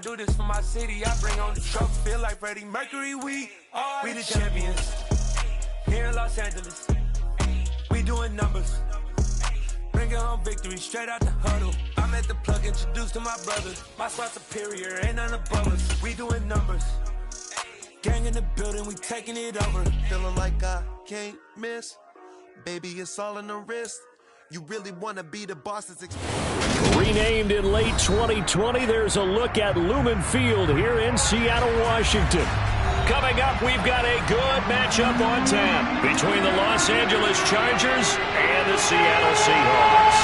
Do this for my city, I bring on the trophy. Feel like Freddie Mercury, we the champions. Here in Los Angeles, we doing numbers. Bringing home victory straight out the huddle. I'm at the plug, introduced to my brothers. My spot superior, ain't none above us. We doing numbers. Gang in the building, we taking it over. Feeling like I can't miss. Baby, it's all in the wrist. You really want to be the boss that's renamed in late 2020, there's a look at Lumen Field here in Seattle, Washington. Coming up, we've got a good matchup on tap between the Los Angeles Chargers and the Seattle Seahawks.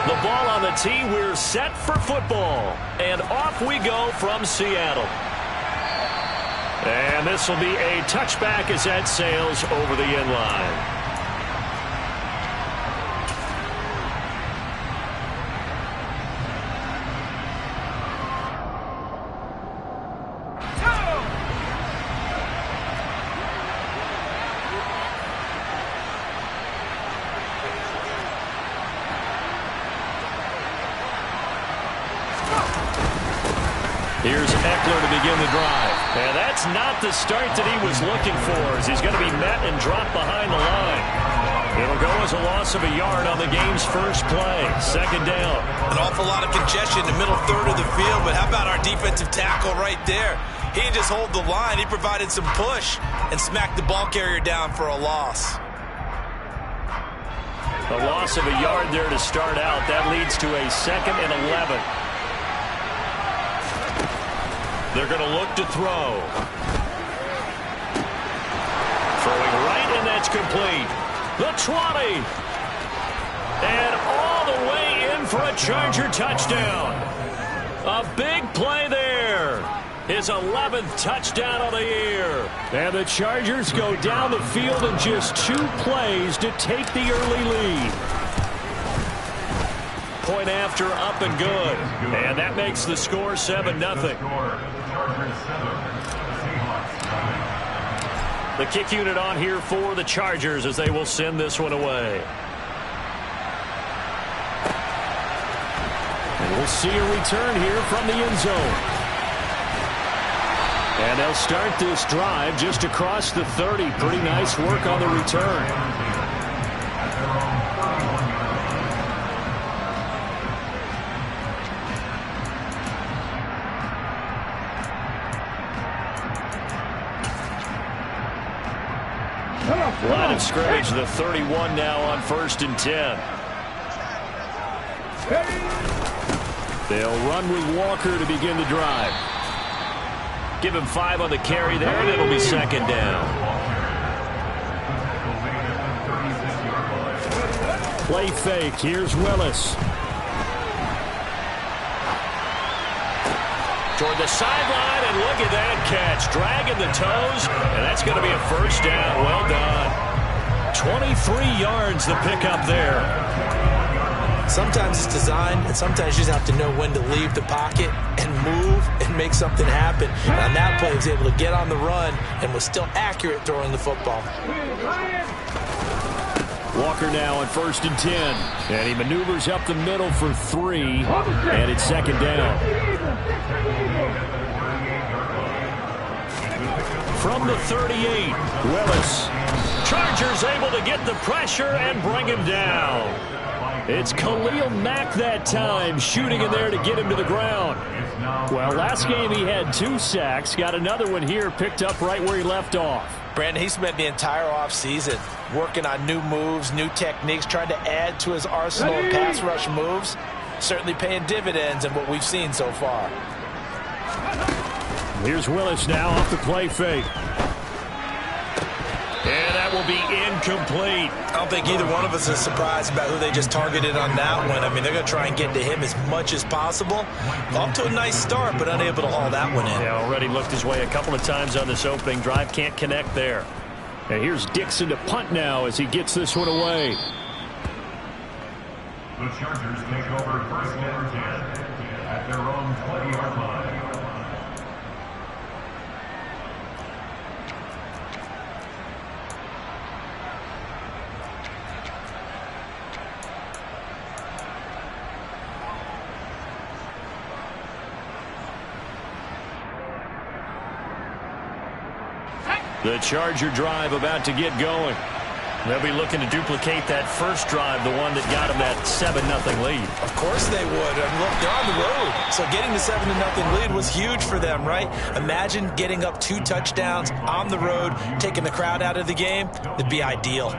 The ball on the tee, we're set for football. And off we go from Seattle. And this will be a touchback as that sails over the end line. Here's Eckler to begin the drive. And that's not the start that he was looking for, as he's going to be met and dropped behind the line. It'll go as a loss of a yard on the game's first play. Second down. An awful lot of congestion in the middle third of the field, but how about our defensive tackle right there? He didn't just hold the line. He provided some push and smacked the ball carrier down for a loss. A loss of a yard there to start out. That leads to a 2nd and 11. They're going to look to throw. Throwing right, and that's complete. The 20. And all the way in for a Charger touchdown. A big play there. His 11th touchdown of the year. And the Chargers go down the field in just 2 plays to take the early lead. Point after, up and good. And that makes the score 7-0. The kick unit on here for the Chargers as they will send this one away. And we'll see a return here from the end zone. And they'll start this drive just across the 30. Pretty nice work on the return. Line of scrimmage, the 31 now on 1st and 10. They'll run with Walker to begin the drive. Give him 5 on the carry there, and it'll be 2nd down. Play fake. Here's Willis. Toward the sideline, and look at that catch. Dragging the toes, and that's going to be a 1st down. Well done. 23 yards the pickup there. Sometimes it's designed, and sometimes you just have to know when to leave the pocket and move and make something happen. And on that play, he was able to get on the run and was still accurate throwing the football. Walker now on 1st and 10. And he maneuvers up the middle for 3. And it's 2nd down. From the 38, Willis. Chargers able to get the pressure and bring him down. It's Khalil Mack that time, shooting in there to get him to the ground. Well, last game he had 2 sacks. Got another one here, picked up right where he left off. Brandon, he spent the entire offseason working on new moves, new techniques, trying to add to his arsenal of pass rush moves. Certainly paying dividends in what we've seen so far. Here's Willis now off the play fake. And that will be incomplete. I don't think either one of us is surprised about who they just targeted on that one. I mean, they're going to try and get to him as much as possible. Off to a nice start, but unable to haul that one in. Yeah, already looked his way a couple of times on this opening drive. Can't connect there. And here's Dixon to punt now as he gets this one away. The Chargers take over 1st and 10 at their own 20-yard line. The Charger drive about to get going. They'll be looking to duplicate that first drive, the one that got them that 7-0 lead. Of course they would. And look, they're on the road. So getting the 7-0 lead was huge for them, right? Imagine getting up 2 touchdowns on the road, taking the crowd out of the game. It'd be ideal.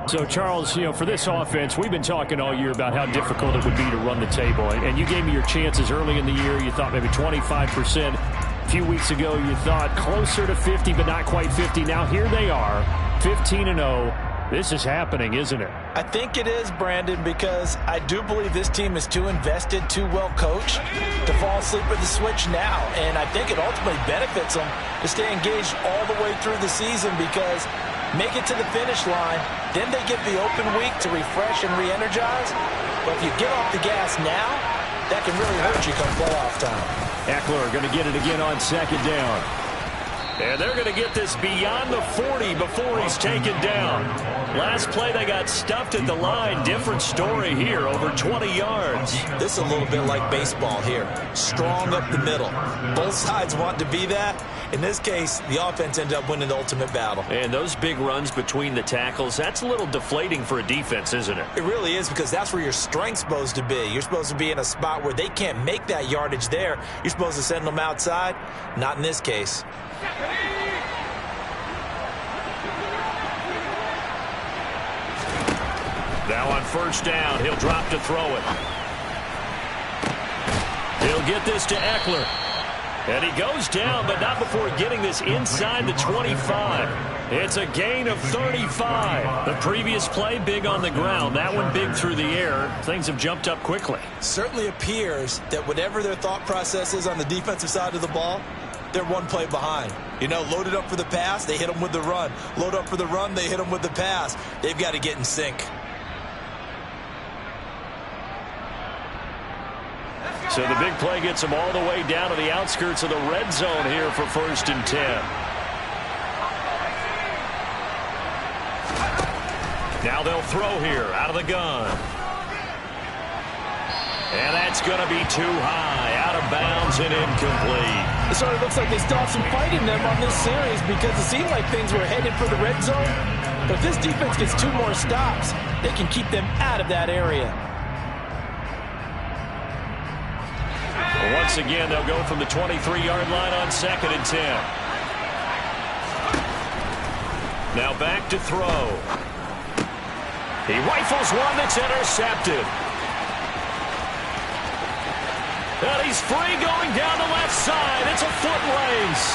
So, Charles, for this offense, we've been talking all year about how difficult it would be to run the table. And you gave me your chances early in the year. You thought maybe 25%. A few weeks ago, you thought closer to 50, but not quite 50. Now, here they are, 15-0. This is happening, isn't it? I think it is, Brandon, because I do believe this team is too invested, too well coached to fall asleep at the switch now. And I think it ultimately benefits them to stay engaged all the way through the season because make it to the finish line, then they get the open week to refresh and re-energize. But if you get off the gas now, that can really hurt you come playoff time. Eckler going to get it again on second down. And they're going to get this beyond the 40 before he's taken down. Last play, they got stuffed at the line. Different story here, over 20 yards. This is a little bit like baseball here. Strong up the middle. Both sides want to be that. In this case, the offense ended up winning the ultimate battle. And those big runs between the tackles, that's a little deflating for a defense, isn't it? It really is because that's where your strength's supposed to be. You're supposed to be in a spot where they can't make that yardage there. You're supposed to send them outside. Not in this case. Now on first down, he'll drop to throw it. He'll get this to Eckler. And he goes down, but not before getting this inside the 25. It's a gain of 35. The previous play, big on the ground. That one big through the air. Things have jumped up quickly. Certainly appears that whatever their thought process is on the defensive side of the ball, they're one play behind. Loaded up for the pass, they hit them with the run. Load up for the run, they hit them with the pass. They've got to get in sync. So the big play gets them all the way down to the outskirts of the red zone here for 1st and 10. Now they'll throw here out of the gun. And that's going to be too high, out of bounds and incomplete. It sort of looks like they still have some fight in them on this series because it seemed like things were headed for the red zone. But if this defense gets 2 more stops, they can keep them out of that area. Once again, they'll go from the 23-yard line on 2nd and 10. Now back to throw. He rifles one that's intercepted. And he's free going down the left side. It's a foot race.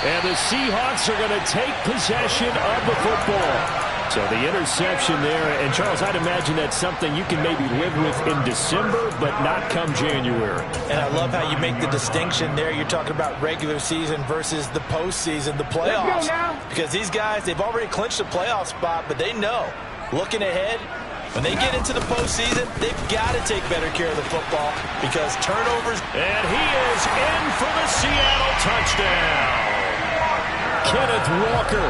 And the Seahawks are going to take possession of the football. So the interception there, and Charles, I'd imagine that's something you can maybe live with in December, but not come January. And I love how you make the distinction there. You're talking about regular season versus the postseason, the playoffs. Because these guys, they've already clinched a playoff spot, but they know, looking ahead, when they get into the postseason, they've got to take better care of the football because turnovers. And he is in for the Seattle touchdown. Kenneth Walker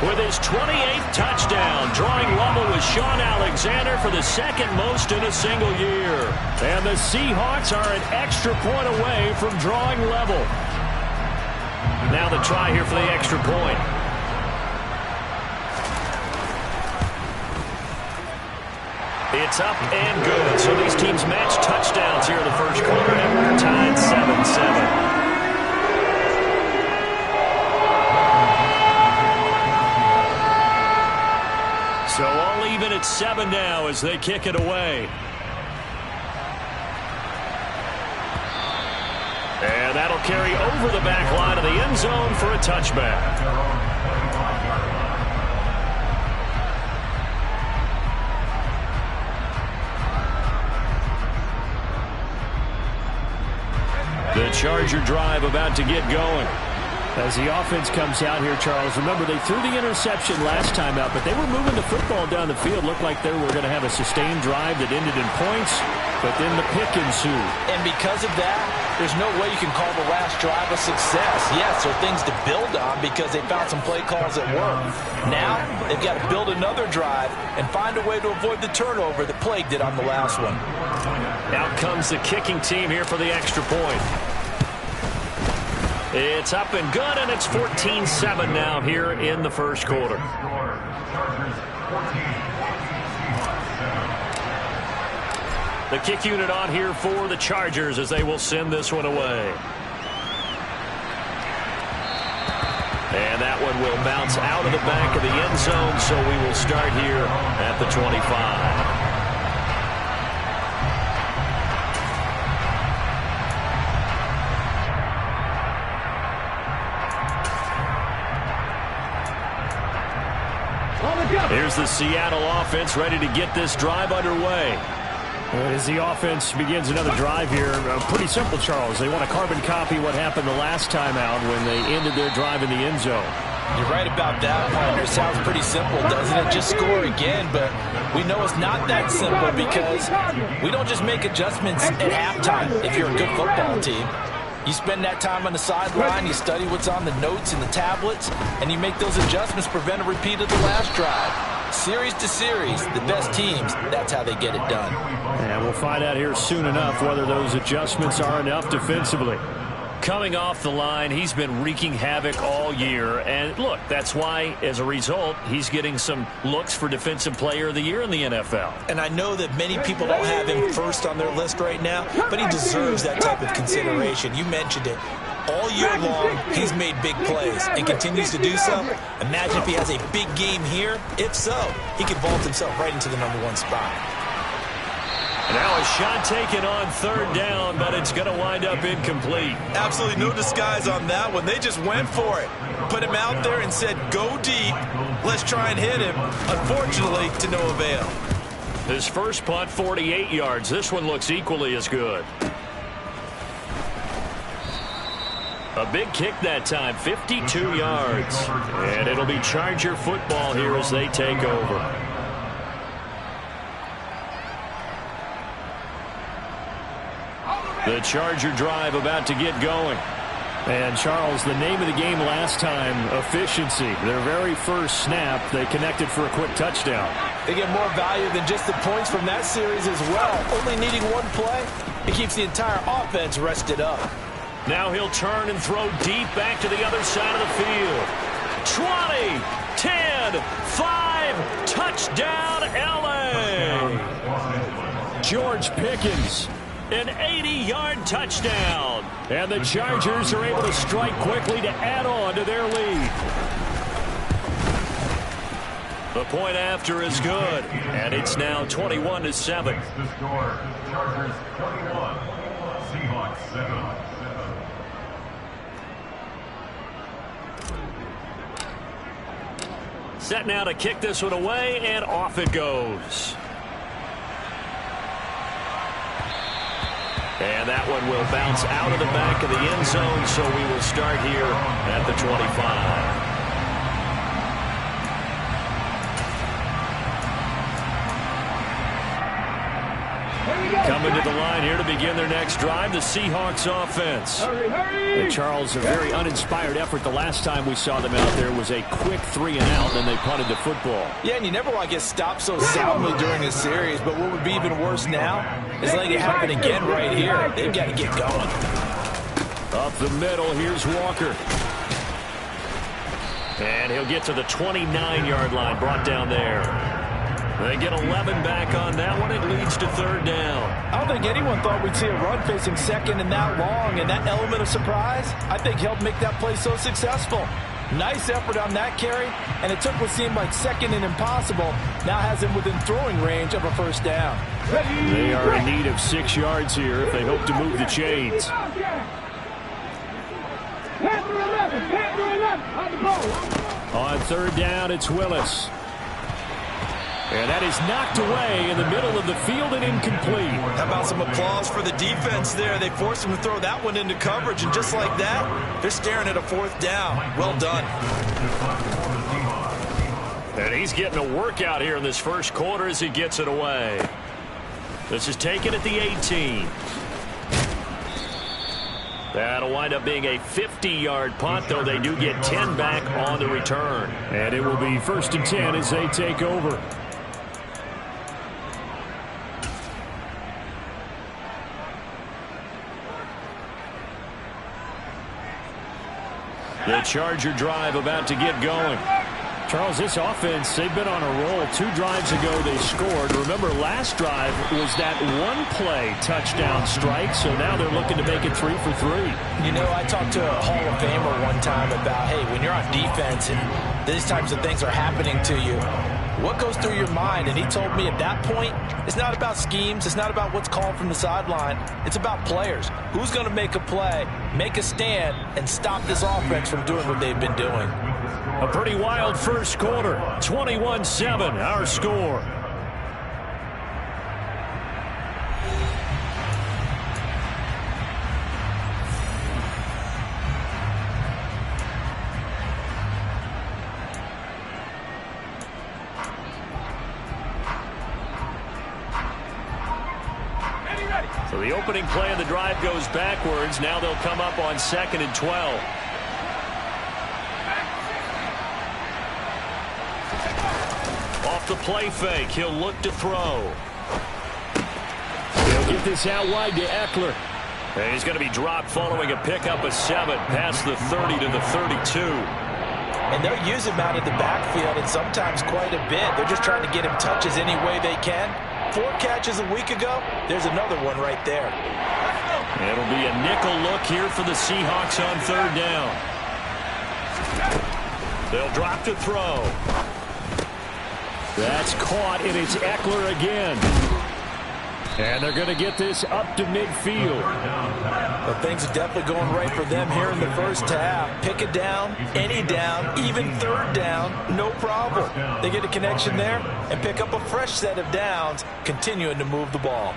with his 28th touchdown, drawing level with Sean Alexander for the 2nd most in a single year. And the Seahawks are an extra point away from drawing level. Now the try here for the extra point. It's up and good. So these teams match touchdowns here in the first quarter, and we're tied 7-7. So all even at 7 now as they kick it away. And that'll carry over the back line of the end zone for a touchback. The Charger drive about to get going. As the offense comes out here, Charles, remember they threw the interception last time out, but they were moving the football down the field. Looked like they were going to have a sustained drive that ended in points, but then the pick ensued. And because of that, there's no way you can call the last drive a success. Yes, there are things to build on because they found some play calls that work. Now, they've got to build another drive and find a way to avoid the turnover that plagued it on the last one. Out comes the kicking team here for the extra point. It's up and good, and it's 14-7 now here in the first quarter. Chargers 14, Seahawks 7. The kick unit on here for the Chargers as they will send this one away. And that one will bounce out of the back of the end zone, so we will start here at the 25. Here's the Seattle offense ready to get this drive underway. As the offense begins another drive here, pretty simple, Charles. They want to carbon copy what happened the last time out when they ended their drive in the end zone. You're right about that, partner. Sounds pretty simple, doesn't it? Just score again, but we know it's not that simple because we don't just make adjustments at halftime if you're a good football team. You spend that time on the sideline, you study what's on the notes and the tablets, and you make those adjustments to prevent a repeat of the last drive. Series to series, the best teams, that's how they get it done. And we'll find out here soon enough whether those adjustments are enough defensively. Coming off the line, he's been wreaking havoc all year. And look, that's why, as a result, he's getting some looks for Defensive Player of the Year in the NFL. And I know that many people don't have him first on their list right now, but he deserves that type of consideration. You mentioned it. All year long, he's made big plays and continues to do so. Imagine if he has a big game here. If so, he could vault himself right into the #1 spot. Now a shot taken on third down, but it's going to wind up incomplete. Absolutely no disguise on that one. They just went for it. Put him out there and said, go deep. Let's try and hit him. Unfortunately, to no avail. His first punt, 48 yards. This one looks equally as good. A big kick that time, 52 yards. And it'll be Charger football here as they take over. The Charger drive about to get going. And, Charles, the name of the game last time, efficiency. Their very first snap, they connected for a quick touchdown. They get more value than just the points from that series as well. Only needing one play, it keeps the entire offense rested up. Now he'll turn and throw deep back to the other side of the field. 20, 10, 5, touchdown LA. George Pickens, an 80-yard touchdown. and the Chargers are able to strike quickly to add on to their lead. The point after is good, and it's now 21-7. The score, Chargers 21, Seahawks 7. Set now to kick this one away, and off it goes. And that one will bounce out of the back of the end zone, so we will start here at the 25. Coming to the line here to begin their next drive, the Seahawks offense. And Charles, a very uninspired effort the last time we saw them out there was a quick 3-and-out, and they punted the football. Yeah, and you never want to get stopped so soundly during a series, but what would be even worse now is letting it happen again right here. They've got to get going. Up the middle, here's Walker. And he'll get to the 29-yard line, brought down there. They get 11 back on that one. It leads to third down. I don't think anyone thought we'd see a run facing second and that long, and that element of surprise, I think, helped make that play so successful. Nice effort on that carry, and it took what seemed like second and impossible, now has him within throwing range of a first down. They are in need of 6 yards here if they hope to move the chains. On third down, it's Willis. And that is knocked away in the middle of the field and incomplete. How about some applause for the defense there? They forced him to throw that one into coverage, and just like that, they're staring at a fourth down. Well done. And he's getting a workout here in this first quarter as he gets it away. This is taken at the 18. That'll wind up being a 50-yard punt, though they do get 10 back on the return. And it will be 1st and 10 as they take over. The Charger drive about to get going. Charles, this offense, they've been on a roll. 2 drives ago they scored. Remember, last drive was that one-play touchdown strike, so now they're looking to make it 3 for 3. You know, I talked to a Hall of Famer one time about, hey, when you're on defense and these types of things are happening to you, what goes through your mind? And he told me at that point, it's not about schemes. It's not about what's called from the sideline. It's about players. Who's going to make a play, make a stand, and stop this offense from doing what they've been doing? A pretty wild first quarter. 21-7, our score. So the opening play of the drive goes backwards. Now they'll come up on 2nd and 12. Off the play fake, he'll look to throw. He'll get this out wide to Eckler. And he's going to be dropped following a pickup of 7 past the 30 to the 32. And they'll use him out of the backfield, and sometimes quite a bit. They're just trying to get him touches any way they can. 4 catches a week ago. There's another one right there. It'll be a nickel look here for the Seahawks on 3rd down. They'll drop to throw. That's caught, and it's Eckler again. And they're going to get this up to midfield. But things are definitely going right for them here in the first half. Pick a down, any down, even 3rd down, no problem. They get a connection there and pick up a fresh set of downs, continuing to move the ball.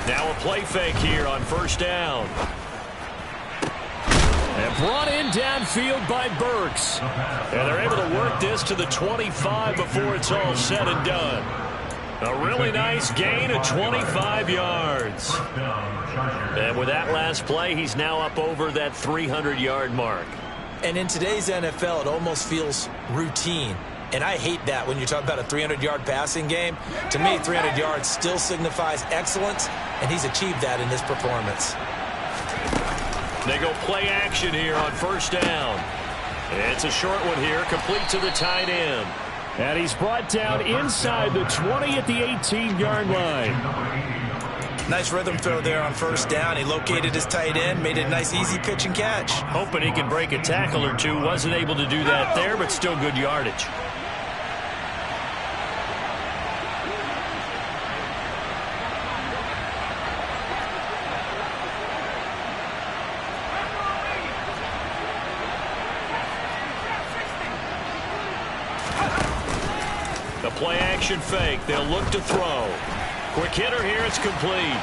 Now a play fake here on 1st down. And brought in downfield by Burks. And they're able to work this to the 25 before it's all said and done. A really nice gain of 25 yards. And with that last play, he's now up over that 300-yard mark. And in today's NFL, it almost feels routine. And I hate that when you talk about a 300-yard passing game. To me, 300 yards still signifies excellence, and he's achieved that in this performance. They go play action here on 1st down. It's a short one here, complete to the tight end. And he's brought down inside the 20 at the 18-yard line. Nice rhythm throw there on 1st down. He located his tight end, made it a nice easy pitch and catch. Hoping he can break a tackle or two. Wasn't able to do that there, but still good yardage. The play action fake. They'll look to throw. Quick hitter here. It's complete.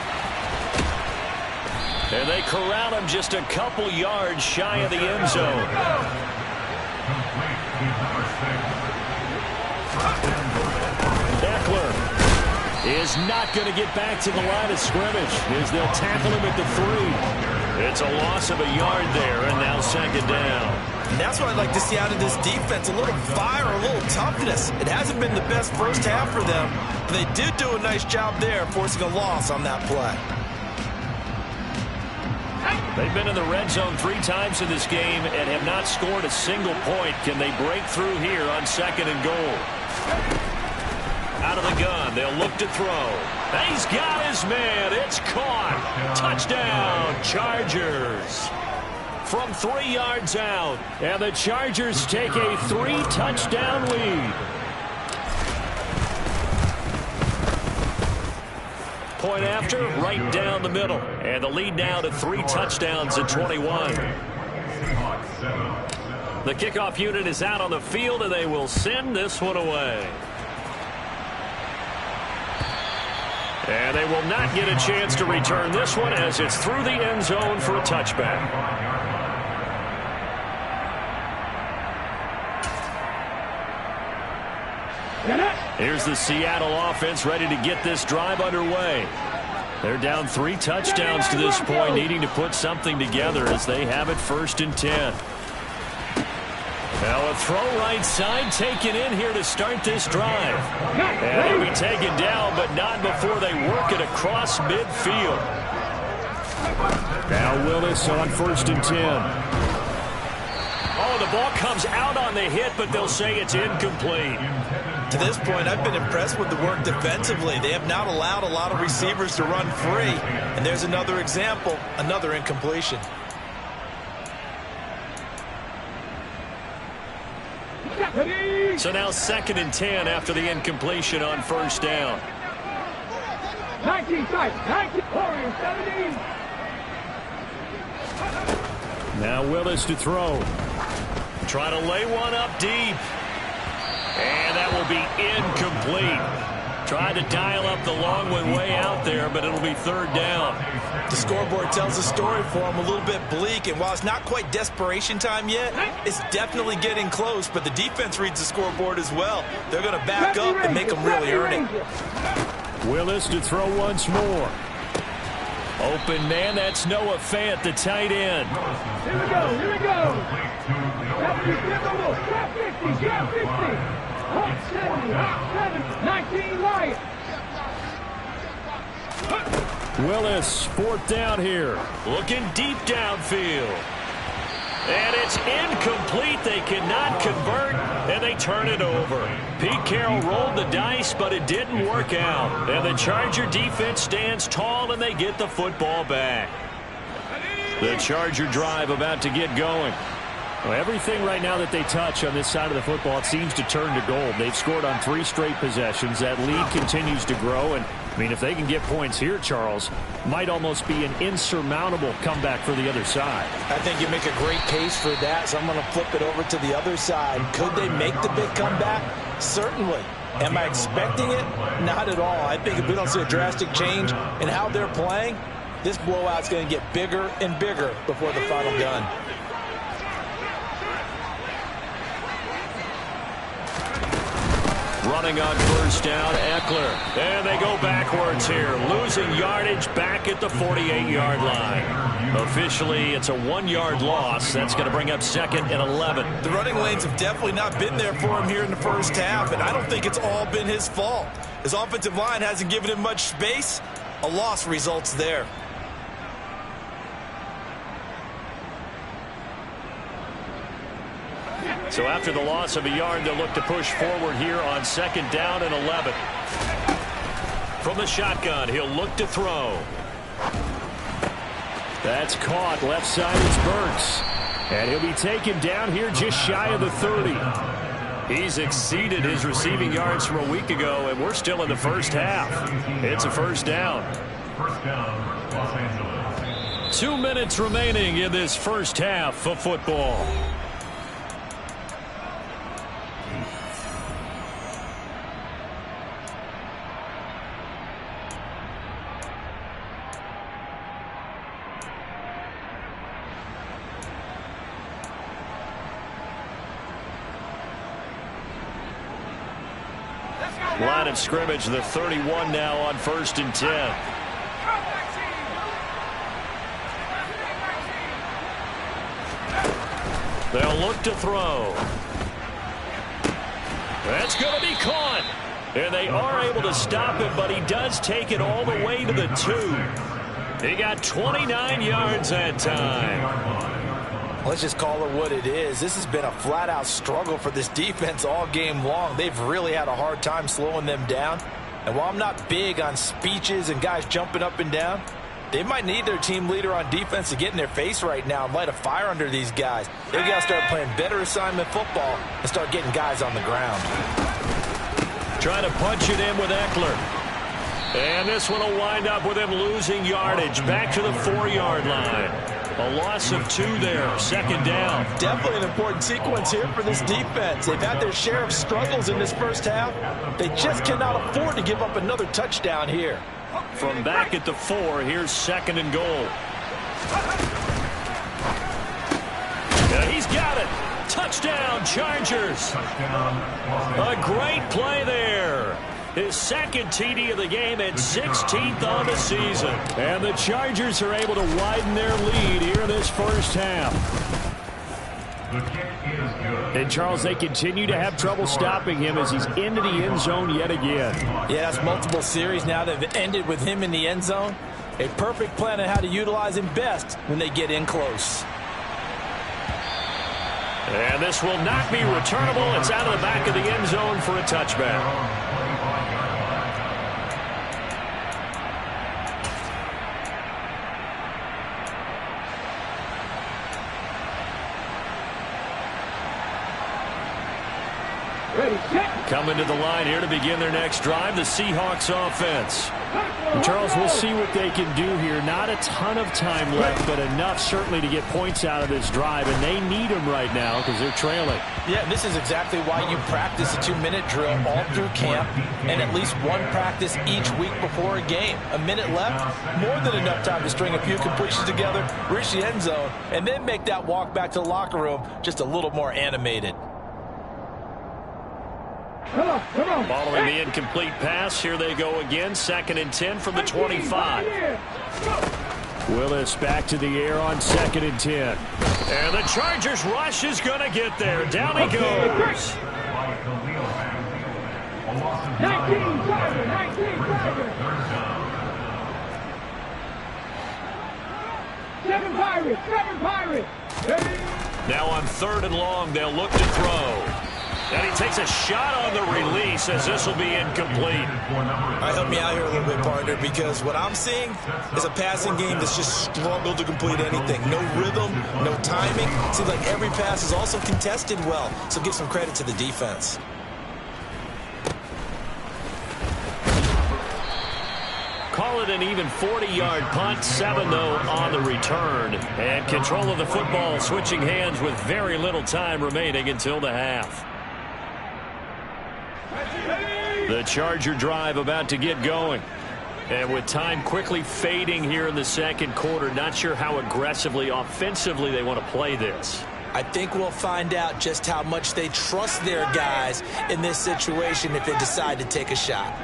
And they corral him just a couple yards shy of the end zone. Eckler is not going to get back to the line of scrimmage as they'll tackle him at the 3. It's a loss of a yard there, and now 2nd down. And that's what I'd like to see out of this defense, a little fire, a little toughness. It hasn't been the best first half for them, but they did do a nice job there, forcing a loss on that play. They've been in the red zone 3 times in this game and have not scored a single point. Can they break through here on 2nd and goal? Out of the gun, they'll look to throw. He's got his man. It's caught. Touchdown, Chargers. From 3 yards out. And the Chargers take a 3-touchdown lead. Point after, right down the middle. And the lead now to 3 touchdowns at 21. The kickoff unit is out on the field, and they will send this one away. And they will not get a chance to return this one as it's through the end zone for a touchback. Here's the Seattle offense ready to get this drive underway. They're down 3 touchdowns to this point, needing to put something together as they have it 1st and 10. Now a throw right side taken in here to start this drive. And he'll be taken down, but not before they work it across midfield. Now Willis on 1st and 10. Oh, the ball comes out on the hit, but they'll say it's incomplete. To this point, I've been impressed with the work defensively. They have not allowed a lot of receivers to run free. And there's another example, another incompletion. So now 2nd and 10 after the incompletion on 1st down. 19, 19, 17. Now Willis to throw. Try to lay one up deep. And that will be incomplete. Tried to dial up the long one way out there, but it'll be 3rd down. The scoreboard tells a story for them, a little bit bleak, and while it's not quite desperation time yet, it's definitely getting close, but the defense reads the scoreboard as well. They're going to back up and make them really earn it. Willis to throw once more. Open man, that's Noah Fant, the tight end. Here we go, here we go. 50, 50. 19 Lions. Willis, 4th down here. Looking deep downfield. And it's incomplete. They cannot convert, and they turn it over. Pete Carroll rolled the dice, but it didn't work out. And the Charger defense stands tall, and they get the football back. The Charger drive about to get going. Well, everything right now that they touch on this side of the football, it seems to turn to gold. They've scored on 3 straight possessions. That lead continues to grow. And, I mean, if they can get points here, Charles, might almost be an insurmountable comeback for the other side. I think you make a great case for that, so I'm going to flip it over to the other side. Could they make the big comeback? Certainly. Am I expecting it? Not at all. I think if we don't see a drastic change in how they're playing, this blowout's going to get bigger and bigger before the final gun. Running on 1st down, Eckler. And they go backwards here. Losing yardage back at the 48-yard line. Officially, it's a 1-yard loss. That's going to bring up 2nd and 11. The running lanes have definitely not been there for him here in the first half, and I don't think it's all been his fault. His offensive line hasn't given him much space. A loss results there. So after the loss of a yard, they'll look to push forward here on 2nd down and 11. From the shotgun, he'll look to throw. That's caught. Left side is Burks. And he'll be taken down here just shy of the 30. He's exceeded his receiving yards from a week ago, and we're still in the first half. It's a 1st down. 1st down, Los Angeles. 2 minutes remaining in this first half of football. Line of scrimmage, the 31 now on 1st and 10. They'll look to throw. That's going to be caught. And they are able to stop him, but he does take it all the way to the 2. He got 29 yards that time. Let's just call it what it is. This has been a flat-out struggle for this defense all game long. They've really had a hard time slowing them down. And while I'm not big on speeches and guys jumping up and down, they might need their team leader on defense to get in their face right now and light a fire under these guys. They've got to start playing better assignment football and start getting guys on the ground. Trying to punch it in with Eckler. And this one will wind up with him losing yardage back to the 4-yard line. A loss of 2 there, 2nd down. Definitely an important sequence here for this defense. They've had their share of struggles in this first half. They just cannot afford to give up another touchdown here. From back at the 4, here's 2nd and goal. Yeah, he's got it. Touchdown, Chargers. A great play there. His 2nd TD of the game and 16th on the season. And the Chargers are able to widen their lead here in this first half. The kick is good. And, Charles, they continue to have trouble stopping him as he's into the end zone yet again. Yeah, that's multiple series now that have ended with him in the end zone. A perfect plan on how to utilize him best when they get in close. And this will not be returnable. It's out of the back of the end zone for a touchback. Coming to the line here to begin their next drive, the Seahawks offense. And Charles, we'll see what they can do here. Not a ton of time left, but enough certainly to get points out of this drive, and they need them right now because they're trailing. Yeah, this is exactly why you practice a 2-minute drill all through camp and at least one practice each week before a game. A minute left, more than enough time to string a few completions together, reach the end zone, and then make that walk back to the locker room just a little more animated. Come on. Following the incomplete pass, here they go again. 2nd and 10 from the 25. Willis back to the air on 2nd and 10. And the Chargers rush is going to get there. Down he goes. 19 Tiger. 7 Pirates. Now on 3rd and long, they'll look to throw. And he takes a shot on the release as this will be incomplete. All right, help me out here a little bit, partner, because what I'm seeing is a passing game that's just struggled to complete anything. No rhythm, no timing. Seems like every pass is also contested well, so give some credit to the defense. Call it an even 40-yard punt, 7 though on the return. And control of the football switching hands with very little time remaining until the half. The Charger drive about to get going. And with time quickly fading here in the second quarter, not sure how aggressively, offensively they want to play this. I think we'll find out just how much they trust their guys in this situation if they decide to take a shot.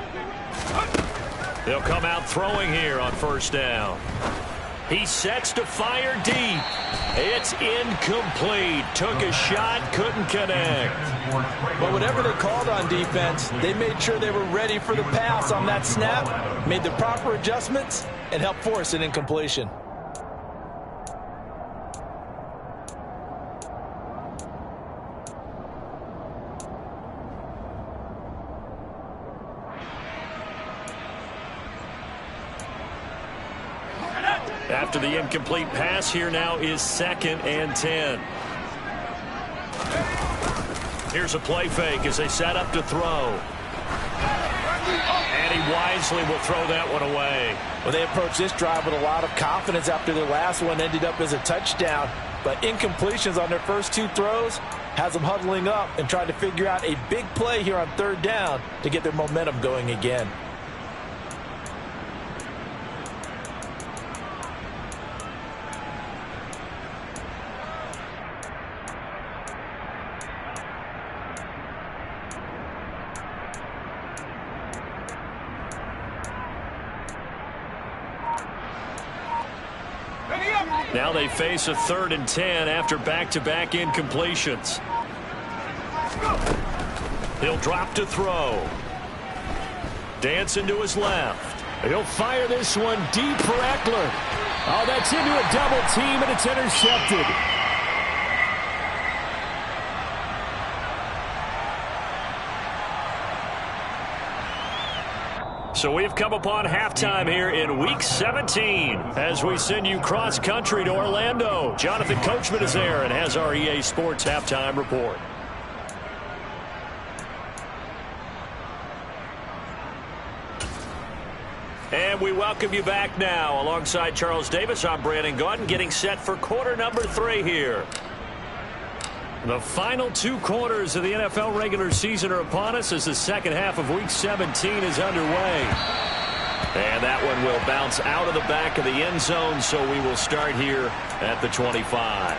They'll come out throwing here on 1st down. He sets to fire deep. It's incomplete. Took a shot, couldn't connect. But whatever they called on defense, they made sure they were ready for the pass on that snap, made the proper adjustments, and helped force an incompletion. After the incomplete pass, here now is 2nd and 10. Here's a play fake as they set up to throw. And he wisely will throw that one away. Well, they approached this drive with a lot of confidence after their last one ended up as a touchdown. But incompletions on their first 2 throws has them huddling up and trying to figure out a big play here on 3rd down to get their momentum going again. Now they face a 3rd and 10 after back-to-back incompletions. He'll drop to throw. Dancing to his left. He'll fire this one deep for Eckler. Oh, that's into a double team, and it's intercepted. So we've come upon halftime here in Week 17 as we send you cross-country to Orlando. Jonathan Coachman is there and has our EA Sports halftime report. And we welcome you back now. Alongside Charles Davis, I'm Brandon Gaudin, getting set for quarter number 3 here. The final 2 quarters of the NFL regular season are upon us as the second half of Week 17 is underway. And that one will bounce out of the back of the end zone, so we will start here at the 25.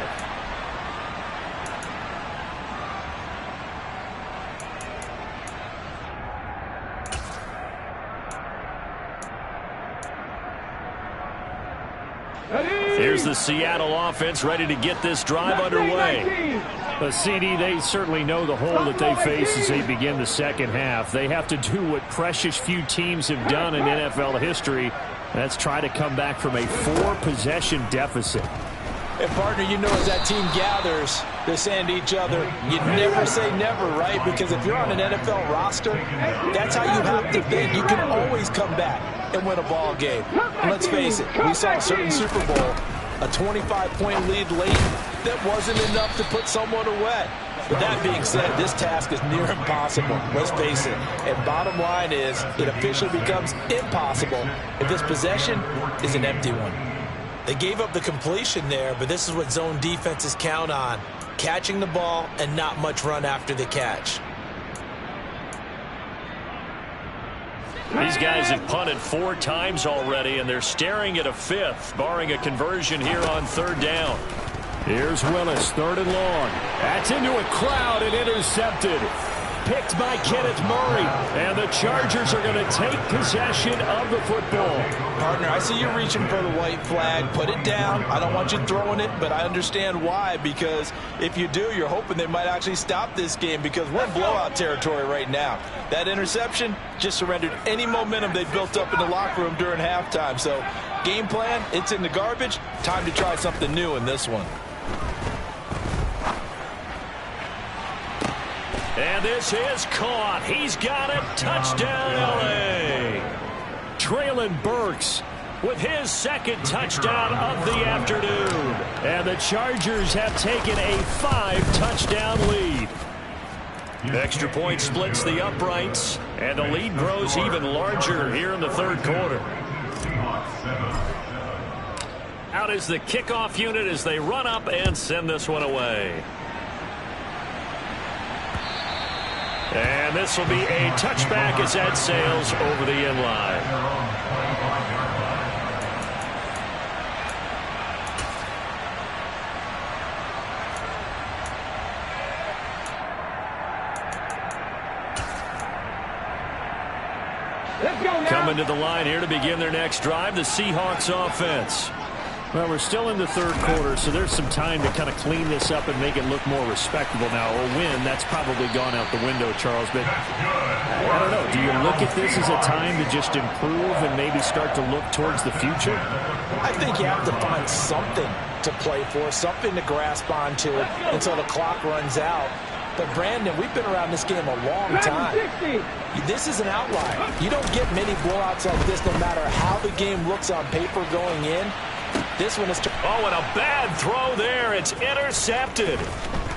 Here's the Seattle offense ready to get this drive underway. The CD, they certainly know the hole that they face as they begin the second half. They have to do what precious few teams have done in NFL history. That's try to come back from a 4-possession deficit. And, partner, you know as that team gathers, they're saying to each other, you never say never, right? Because if you're on an NFL roster, that's how you have to think. You can always come back and win a ball game. And let's face it, we saw a certain Super Bowl, a 25-point lead late that wasn't enough to put someone away. But that being said, this task is near impossible. Let's face it. And bottom line is, it officially becomes impossible if this possession is an empty one. They gave up the completion there, but this is what zone defenses count on. Catching the ball and not much run after the catch. These guys have punted 4 times already, and they're staring at a 5th, barring a conversion here on 3rd down. Here's Willis, 3rd and long. That's into a crowd and intercepted. Picked by Kenneth Murray. And the Chargers are going to take possession of the football. Partner, I see you reaching for the white flag. Put it down. I don't want you throwing it, but I understand why. Because if you do, you're hoping they might actually stop this game because we're in blowout territory right now. That interception just surrendered any momentum they built up in the locker room during halftime. So, game plan, it's in the garbage. Time to try something new in this one. And this is caught. He's got it. Touchdown, L.A. Traylon Burks with his 2nd touchdown of the afternoon. And the Chargers have taken a 5-touchdown lead. Extra point splits the uprights, and the lead grows even larger here in the 3rd quarter. Out is the kickoff unit as they run up and send this one away. And this will be a touchback as that sails over the end line. Let's go now. Coming to the line here to begin their next drive, the Seahawks offense. Well, we're still in the 3rd quarter, so there's some time to kind of clean this up and make it look more respectable now. A win, that's probably gone out the window, Charles. But I don't know. Do you look at this as a time to just improve and maybe start to look towards the future? I think you have to find something to play for, something to grasp onto until the clock runs out. But, Brandon, we've been around this game a long time. This is an outlier. You don't get many blowouts like this no matter how the game looks on paper going in. This one is... Oh, and a bad throw there. It's intercepted.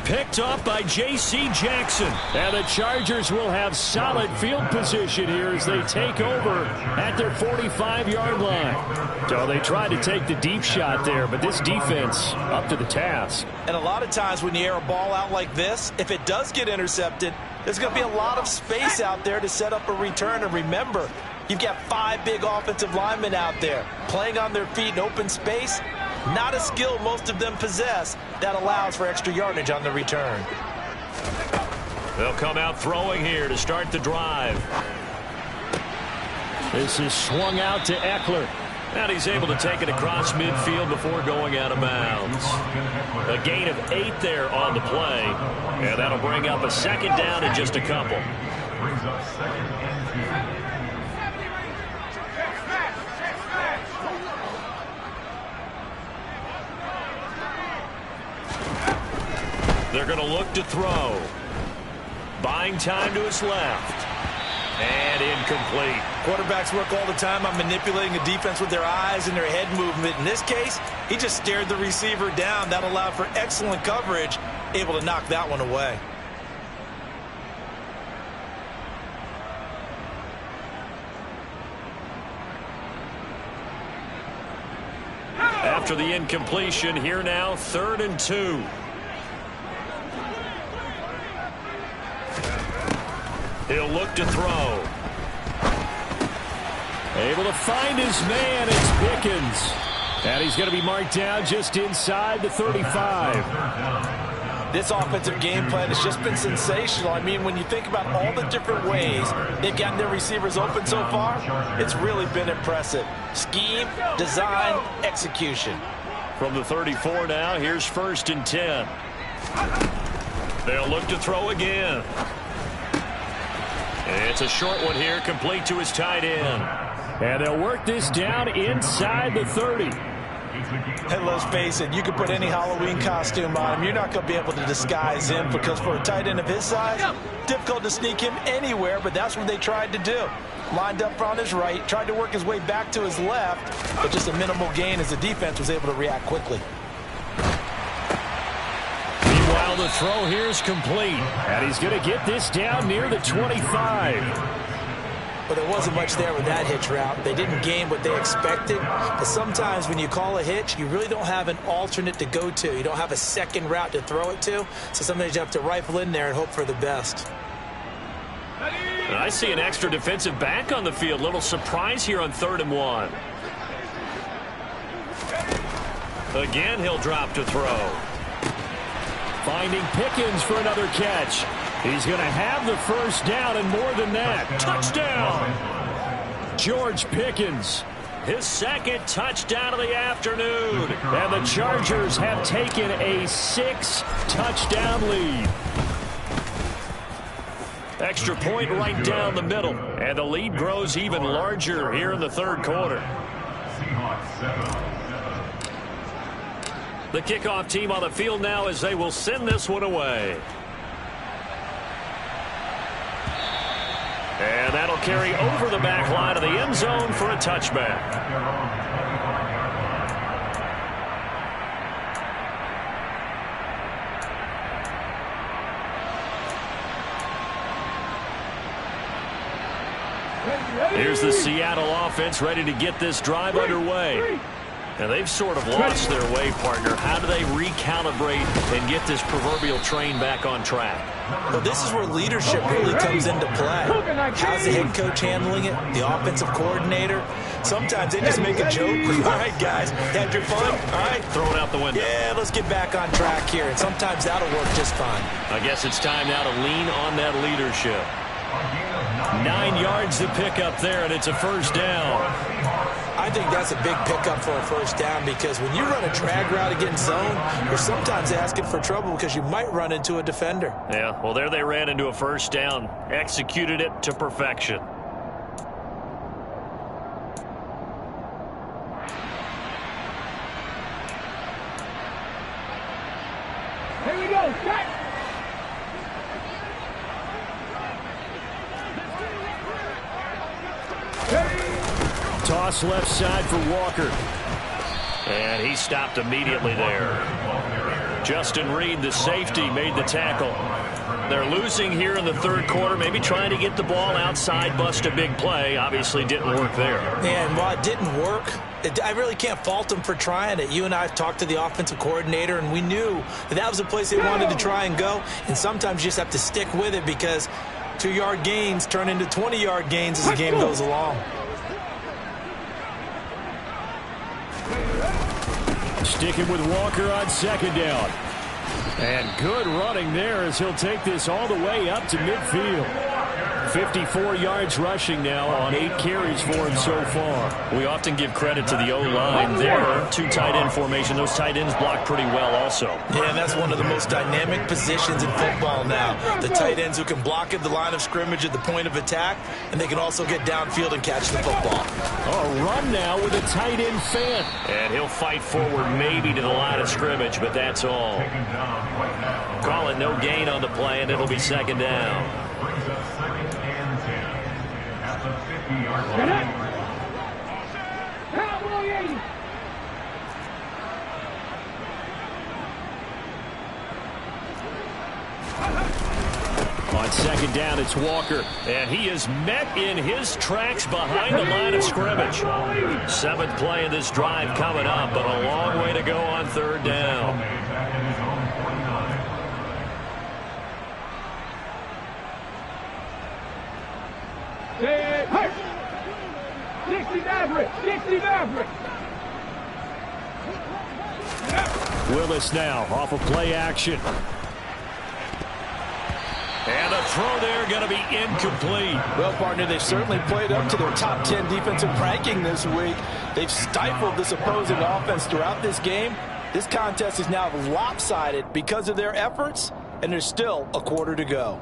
Picked up by J.C. Jackson. And the Chargers will have solid field position here as they take over at their 45-yard line. So they tried to take the deep shot there, but this defense up to the task. And a lot of times when you air a ball out like this, if it does get intercepted, there's going to be a lot of space out there to set up a return. And remember, you've got 5 big offensive linemen out there playing on their feet in open space. Not a skill most of them possess that allows for extra yardage on the return. They'll come out throwing here to start the drive. This is swung out to Eckler. And he's able to take it across midfield before going out of bounds. A gain of 8 there on the play. And that'll bring up a 2nd down in just a couple. Brings up 2nd and 2. They're going to look to throw. Buying time to his left. And incomplete. Quarterbacks work all the time on manipulating the defense with their eyes and their head movement. In this case, he just stared the receiver down. That allowed for excellent coverage, able to knock that one away. After the incompletion, here now, 3rd and 2. He'll look to throw. Able to find his man. It's Pickens. And he's going to be marked down just inside the 35. This offensive game plan has just been sensational. I mean, when you think about all the different ways they've gotten their receivers open so far, it's really been impressive. Scheme, design, execution. From the 34 now, here's 1st and 10. They'll look to throw again. It's a short one here, complete to his tight end. And they'll work this down inside the 30. And let's face it, you could put any Halloween costume on him. You're not going to be able to disguise him because for a tight end of his size, difficult to sneak him anywhere, but that's what they tried to do. Lined up on his right, tried to work his way back to his left, but just a minimal gain as the defense was able to react quickly. Meanwhile, the throw here is complete, and he's going to get this down near the 25. But there wasn't much there with that hitch route. They didn't gain what they expected. But sometimes when you call a hitch, you really don't have an alternate to go to. You don't have a second route to throw it to. So sometimes you have to rifle in there and hope for the best. And I see an extra defensive back on the field. Little surprise here on 3rd and 1. Again, he'll drop to throw. Finding Pickens for another catch. He's going to have the 1st down and more than that. Touchdown! George Pickens. His 2nd touchdown of the afternoon. And the Chargers have taken a 6-touchdown lead. Extra point right down the middle. And the lead grows even larger here in the 3rd quarter. The kickoff team on the field now as they will send this one away. And that'll carry over the back line of the end zone for a touchback. Here's the Seattle offense ready to get this drive underway. And they've sort of lost their way, partner. How do they recalibrate and get this proverbial train back on track? Well, this is where leadership really comes into play. How's the head coach handling it? The offensive coordinator? Sometimes they just make a joke. All right, guys, had your fun? All right. Throw it out the window. Yeah, let's get back on track here. And sometimes that'll work just fine. I guess it's time now to lean on that leadership. 9 yards to pick up there, and it's a 1st down. I think that's a big pickup for a 1st down because when you run a drag route against zone, you're sometimes asking for trouble because you might run into a defender. Yeah, well, there they ran into a 1st down. Executed it to perfection. Here we go, set. Toss left side for Walker. And he stopped immediately there. Justin Reed, the safety, made the tackle. They're losing here in the 3rd quarter, maybe trying to get the ball outside, bust a big play. Obviously didn't work there. And while it didn't work, I really can't fault them for trying it. You and I have talked to the offensive coordinator, and we knew that was the place they wanted to try and go. And sometimes you just have to stick with it because 2-yard gains turn into 20-yard gains as the game goes along. Sticking with Walker on 2nd down. And good running there as he'll take this all the way up to midfield. 54 yards rushing now on 8 carries for him so far. We often give credit to the O-line there. 2 tight end formation. Those tight ends block pretty well also. Yeah, and that's one of the most dynamic positions in football now. The tight ends who can block at the line of scrimmage at the point of attack, and they can also get downfield and catch the football. A run now with a tight end fan. And he'll fight forward maybe to the line of scrimmage, but that's all. Call it no gain on the play, and it'll be 2nd down. On 2nd down, it's Walker. And he is met in his tracks behind the line of scrimmage. 7th play of this drive coming up, but a long way to go on 3rd down. Hey, 60 Maverick, 60 Maverick. Willis now off of play action. And a throw there going to be incomplete. Well, partner, they've certainly played up to their top 10 defensive ranking this week. They've stifled this opposing offense throughout this game. This contest is now lopsided because of their efforts, and there's still a quarter to go.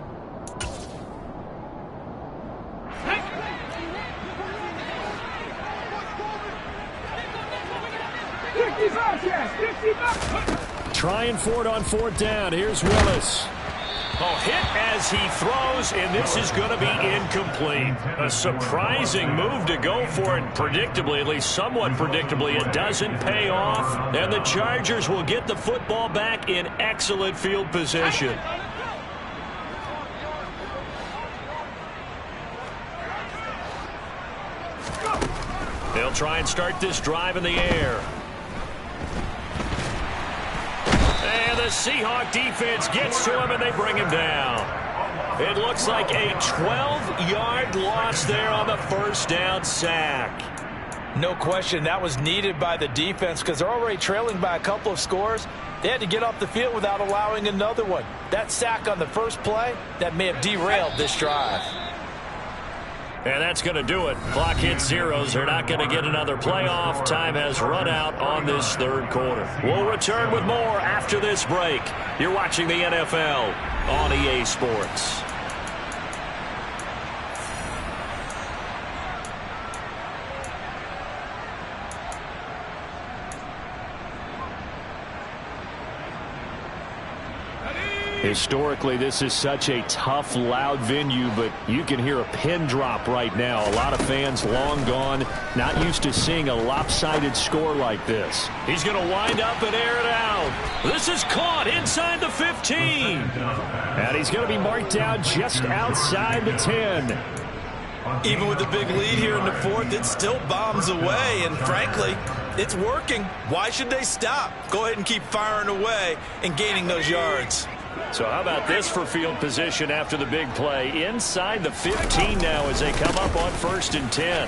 Trying for it on fourth down. Here's Willis. Oh, hit as he throws, and this is going to be incomplete. A surprising move to go for it predictably, at least somewhat predictably. It doesn't pay off, and the Chargers will get the football back in excellent field position. They'll try and start this drive in the air. And the Seahawks defense gets to him, and they bring him down. It looks like a 12-yard loss there on the first down sack. No question, that was needed by the defense because they're already trailing by a couple of scores. They had to get off the field without allowing another one. That sack on the first play, that may have derailed this drive. And that's going to do it. Clock hits zeros. They're not going to get another playoff. Time has run out on this third quarter. We'll return with more after this break. You're watching the NFL on EA Sports. Historically, this is such a tough, loud venue, but you can hear a pin drop right now. A lot of fans long gone, not used to seeing a lopsided score like this. He's going to wind up and air it out. This is caught inside the 15. And he's going to be marked down just outside the 10. Even with the big lead here in the fourth, it still bombs away, and frankly, it's working. Why should they stop? Go ahead and keep firing away and gaining those yards. So how about this for field position after the big play? Inside the 15 now as they come up on 1st and 10.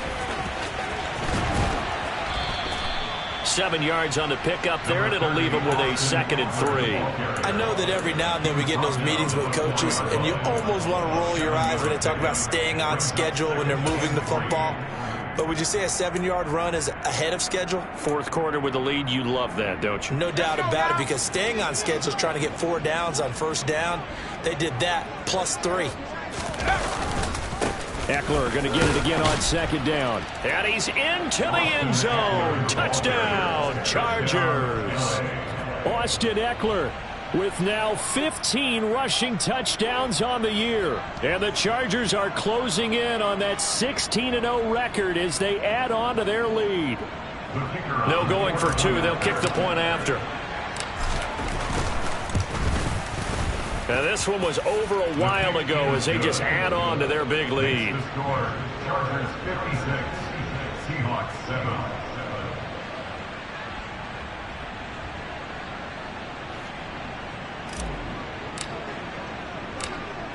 7 yards on the pickup there, and it'll leave them with a 2nd and 3. I know that every now and then we get in those meetings with coaches, and you almost want to roll your eyes when they talk about staying on schedule when they're moving the football. But would you say a 7-yard run is ahead of schedule? Fourth quarter with the lead, you love that, don't you? No doubt about it, because staying on schedule is trying to get 4 downs on first down. They did that, plus 3. Eckler going to get it again on 2nd down. And he's into the end zone. Touchdown, Chargers. Austin Eckler with now 15 rushing touchdowns on the year. And the Chargers are closing in on that 16-0 record as they add on to their lead. No going for 2. They'll kick the point after. Now this one was over a while ago as they just add on to their big lead. Chargers 56, Seahawks 7.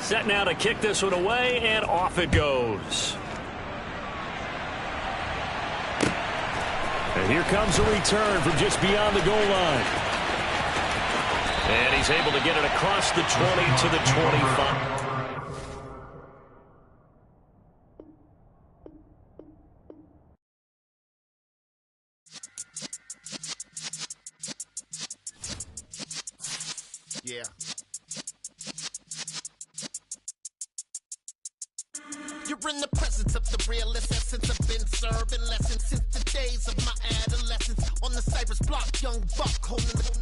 Set now to kick this one away, and off it goes. And here comes a return from just beyond the goal line. And he's able to get it across the 20 to the 25. Yeah. You're in the presence of the realest essence. I've been serving lessons since the days of my adolescence. On the Cypress block, young buck holding the